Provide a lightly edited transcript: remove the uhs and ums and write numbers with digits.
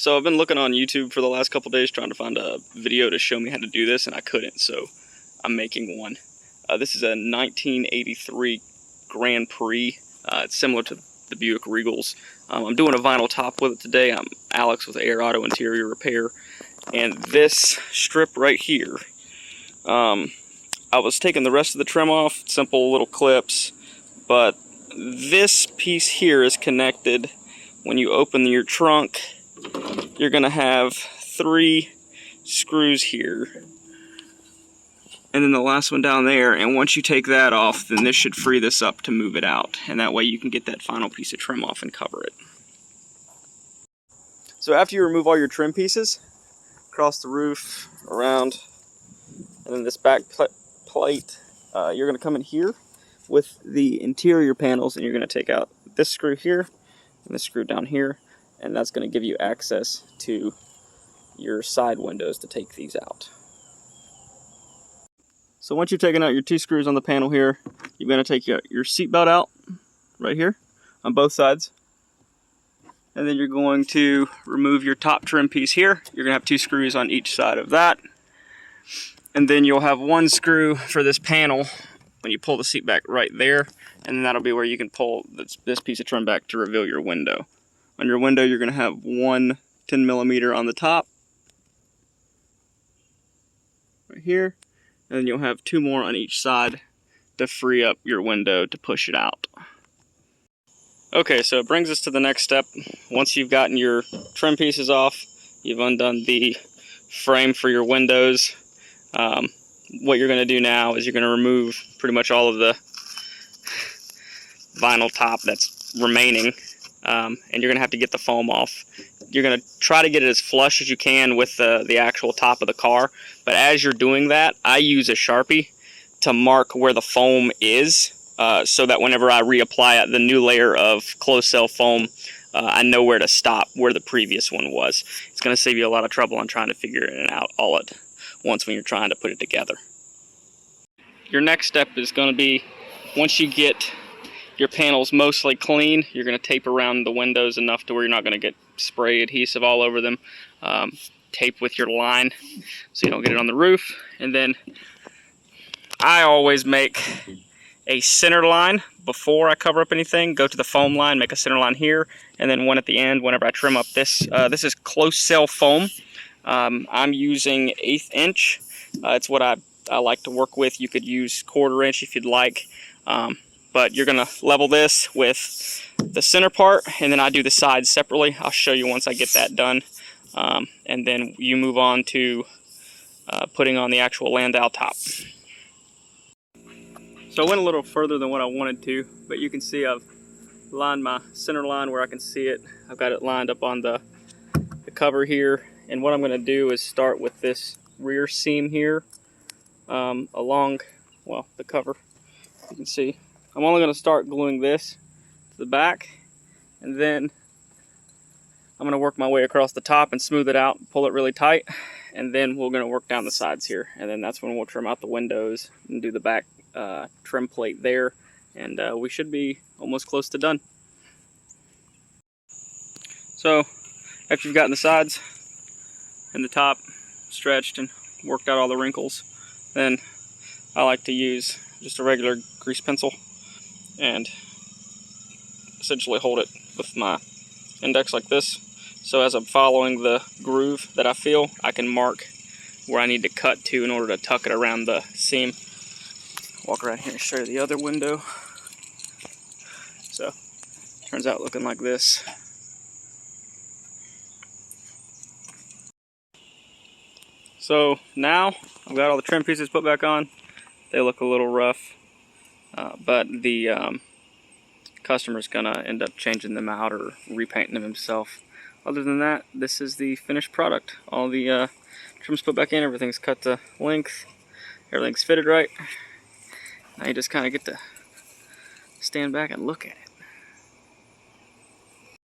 So I've been looking on YouTube for the last couple days trying to find a video to show me how to do this, and I couldn't, so I'm making one. This is a 1983 Grand Prix. It's similar to the Buick Regals. I'm doing a vinyl top with it today. I'm Alex with Air Auto Interior Repair, and this strip right here, I was taking the rest of the trim off, simple little clips, but this piece here is connected. When you open your trunk, you're going to have 3 screws here, and then the last one down there, and once you take that off, then this should free this up to move it out, and that way you can get that final piece of trim off and cover it. So after you remove all your trim pieces, across the roof, around, and then this back plate, you're going to come in here with the interior panels, and you're going to take out this screw here and this screw down here, and that's going to give you access to your side windows to take these out. So once you've taken out your 2 screws on the panel here, you're going to take your seat belt out right here on both sides, and then you're going to remove your top trim piece here. You're going to have 2 screws on each side of that, and then you'll have 1 screw for this panel when you pull the seat back right there, and then that'll be where you can pull this piece of trim back to reveal your window. On your window, you're going to have 1 10mm on the top right here, and then you'll have 2 more on each side to free up your window to push it out. Okay, so it brings us to the next step. Once you've gotten your trim pieces off, you've undone the frame for your windows, what you're going to do now is you're going to remove pretty much all of the vinyl top that's remaining, and you're going to have to get the foam off. You're going to try to get it as flush as you can with the actual top of the car, but as you're doing that, I use a Sharpie to mark where the foam is, so that whenever I reapply the new layer of closed cell foam, I know where to stop, where the previous one was. It's going to save you a lot of trouble on trying to figure it out all at once when you're trying to put it together. Your next step is going to be, once you get your panels mostly clean, you're going to tape around the windows enough to where you're not going to get spray adhesive all over them. Tape with your line so you don't get it on the roof. And then I always make a center line before I cover up anything. Go to the foam line, make a center line here, and then one at the end whenever I trim up this. This is close cell foam. I'm using 1/8 inch. It's what I like to work with. You could use 1/4 inch if you'd like. But you're going to level this with the center part, and then I do the sides separately. I'll show you once I get that done. And then you move on to putting on the actual landau top. So I went a little further than what I wanted to, but you can see I've lined my center line where I can see it. I've got it lined up on the cover here, and what I'm going to do is start with this rear seam here along, well, the cover. You can see I'm only going to start gluing this to the back, and then I'm going to work my way across the top and smooth it out, pull it really tight, and then we're going to work down the sides here, and then that's when we'll trim out the windows and do the back trim plate there, and we should be almost close to done. So after you've gotten the sides and the top stretched and worked out all the wrinkles, then I like to use just a regular grease pencil and essentially hold it with my index like this. So as I'm following the groove that I feel, I can mark where I need to cut to in order to tuck it around the seam. Walk around here and show you the other window. So turns out looking like this. So now I've got all the trim pieces put back on. They look a little rough, but the customer's gonna end up changing them out or repainting them himself. Other than that, this is the finished product. All the trim's put back in, everything's cut to length, everything's fitted right. Now you just kind of get to stand back and look at it.